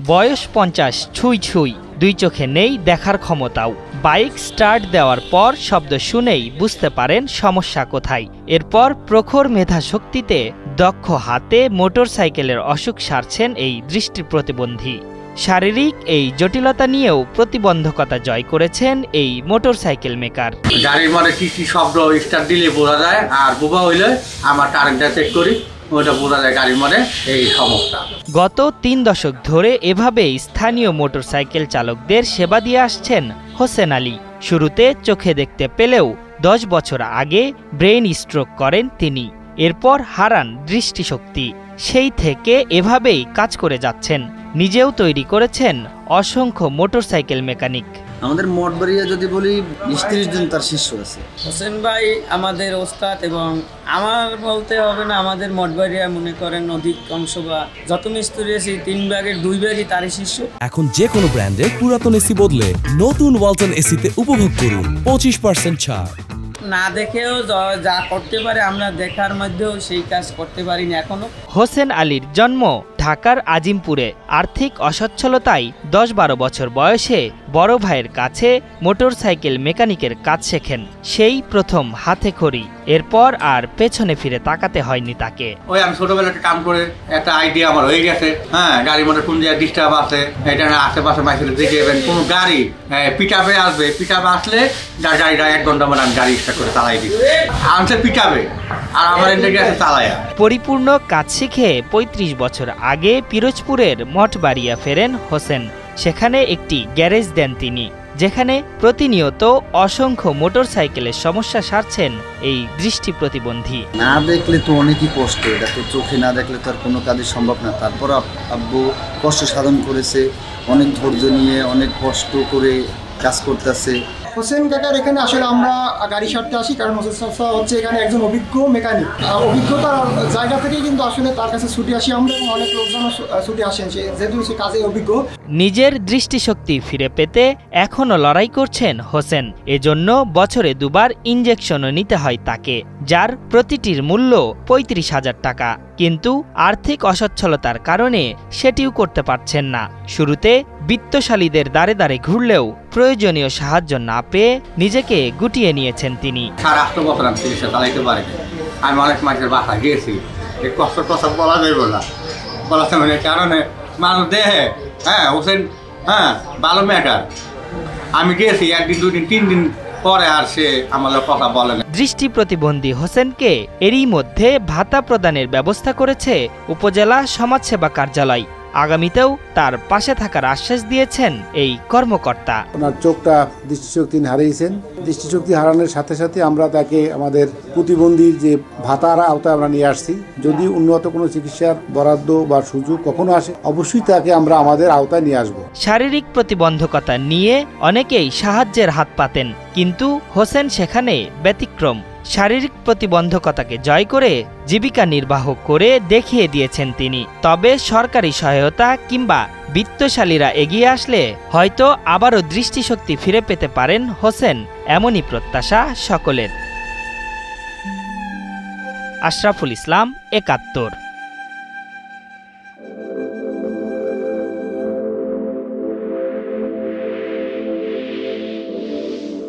বয়স 50 ছুঁই ছুঁই, দুই চোখে নেই দেখার ক্ষমতাও। বাইক স্টার্ট দেওয়ার পর শব্দ শুনেই বুঝতে পারেন সমস্যা কোথায়। এরপর প্রখর মেধা শক্তিতে দক্ষ হাতে মোটরসাইকেলের অসুখ সারছেন এই দৃষ্টি প্রতিবন্ধী। শারীরিক এই জটিলতা নিয়েও প্রতিবন্ধকতা জয় করেছেন এই মোটরসাইকেল মেকার। গাড়ির মধ্যে কি শব্দ স্টার্ট দিলে বোঝা যায়, আর বোবা হইলে আমার কারেন্টটা চেক করি, ওটা বোঝা যায় গাড়ির মধ্যে এই সমস্যা। গত 3 দশক ধরে এভাবেই স্থানীয় মোটরসাইকেল চালকদের সেবা দিয়ে আসছেন হোসেন আলী। শুরুতে চোখে দেখতে পেলেও 10 বছর আগে ব্রেইন স্ট্রোক করেন তিনি। এরপর হারান দৃষ্টিশক্তি। সেই থেকে এভাবেই কাজ করে যাচ্ছেন। নিজেও তৈরি করেছেন অসংখ্য মোটরসাইকেল মেকানিক। আমাদের মঠবাড়িয়া যদি বলি 20-30 জন তার শিষ্য আছে। হোসেন ভাই আমাদের ওস্তাদ, এবং আমার বলতে হবে না, আমাদের মঠবাড়িয়া মনে করেন অধিকাংশ বা যত মিস্ত্রি আছে 3 ভাগের 2 ভাগই তারই শিষ্য। এখন যে কোনো ব্র্যান্ডের পুরাতন এসি বদলে নতুন ওয়ালটন এসিতে উপভোগ করুন 25% ছাড়। না দেখেও যা করতে পারে আমরা দেখার মধ্যেও সেই কাজ করতে পারি না এখনো। হোসেন আলীর জন্ম ঢাকার আজিমপুরে। আর্থিক অসচ্ছলতায় 10-12 বছর বয়সে বড় ভাইয়ের কাছে মোটরসাইকেল মেকানিকের কাজ শেখেন। সেই প্রথম হাতে খড়ি। এরপর আর পেছনে ফিরে তাকাতে হয়নি তাকে। ওই আমি ছোটবেলাতে কাম করে একটা আইডিয়া আমার হয়ে গেছে। হ্যাঁ, গাড়ির মধ্যে কোন জায়গায় ডিস্টার্ব আছে, এটা আশেপাশে মাইকেল দেখে যাবেন। কোনো গাড়ি পিটাপে আসবে, পিটাপে আসলে গাড়িটা 1 ঘন্টা মানে আমি গাড়ি স্টার্ট করে চালাই দিই। আনছে পিটাবে আর আমার এদিকে আছে চালায়া। পরিপূর্ণ কাজ শিখে 35 বছর আগে পিরোজপুরের মঠবাড়িয়া ফেরেন হোসেন। সেখানে একটি গ্যারেজ দেন তিনি, যেখানে প্রতিনিয়ত অসংখ্য মোটরসাইকেলের সমস্যা সারছেন এই দৃষ্টি প্রতিবন্ধী। না দেখলে তো অনেকই কষ্ট, এটা তো চোখে না দেখলে তো আর কোনো কাজই সম্ভব না। তারপর আব্বু কষ্ট সাধন করেছে, অনেক ধৈর্য নিয়ে অনেক কষ্ট করে কাজ করতেছে। হোসেন কাকার এখানে আসলে আমরা গাড়ি সারতে আসি, কারণ হোসেন চাচা হচ্ছে এখানে একজন অভিজ্ঞ মেকানিক। অভিজ্ঞতার জায়গা থেকেই কিন্তু আসলে তার কাছে ছুটি আসি আমরা, এবং অনেক লোকজন ছুটি আসেন, যেহেতু সে কাজে অভিজ্ঞ। নিজের দৃষ্টিশক্তি ফিরে পেতে এখনও লড়াই করছেন হোসেন। এজন্য বছরে 2 বার ইনজেকশনও নিতে হয় তাকে, যার প্রতিটির মূল্য 35,000 টাকা। কিন্তু আর্থিক অসচ্ছলতার কারণে সেটিও করতে পারছেন না। শুরুতে বিত্তশালীদের দ্বারে দ্বারে ঘুরলেও প্রয়োজনীয় সাহায্য না পেয়ে নিজেকে গুটিয়ে নিয়েছেন তিনি। 8 বছর আমি চিকিৎসা চালাইতে পারিনি। আমি অনেক মানুষের বাসা গিয়েছি, এই কষ্টের কথা বলা যাইব না। বলাতে মানে কারণে মানুষ দেহে হোসেন ভালো ম্যাটার। আমি গিয়েছি 1 দিন 2 দিন 3 দিন পরে আর সে আমাদের কথা বলে না। দৃষ্টি প্রতিবন্ধী হোসেনকে এরই মধ্যে ভাতা প্রদানের ব্যবস্থা করেছে উপজেলা সমাজসেবা কার্যালয়। আগামীতেও তার পাশে থাকার আশ্বাস দিয়েছেন এই কর্মকর্তা। ওনার চোখটা দৃষ্টিশক্তি হারিয়েছেন। দৃষ্টিশক্তি হারানোর সাথে সাথে আমরা তাকে আমাদের প্রতিবন্ধীর যে ভাতার আওতায় আমরা নিয়ে আসছি। যদি উন্নত কোনো চিকিৎসার বরাদ্দ বা সুযোগ কখনো আসে, অবশ্যই তাকে আমরা আমাদের আওতায় নিয়ে আসব। শারীরিক প্রতিবন্ধকতা নিয়ে অনেকেই সাহায্যের হাত পাতেন, কিন্তু হোসেন সেখানে ব্যতিক্রম। শারীরিক প্রতিবন্ধকতাকে জয় করে জীবিকা নির্বাহ করে দেখিয়ে দিয়েছেন তিনি। তবে সরকারি সহায়তা কিংবা বিত্তশালীরা এগিয়ে আসলে হয়তো আবারও দৃষ্টিশক্তি ফিরে পেতে পারেন হোসেন, এমনই প্রত্যাশা সকলের। আশরাফুল ইসলাম, ৭১।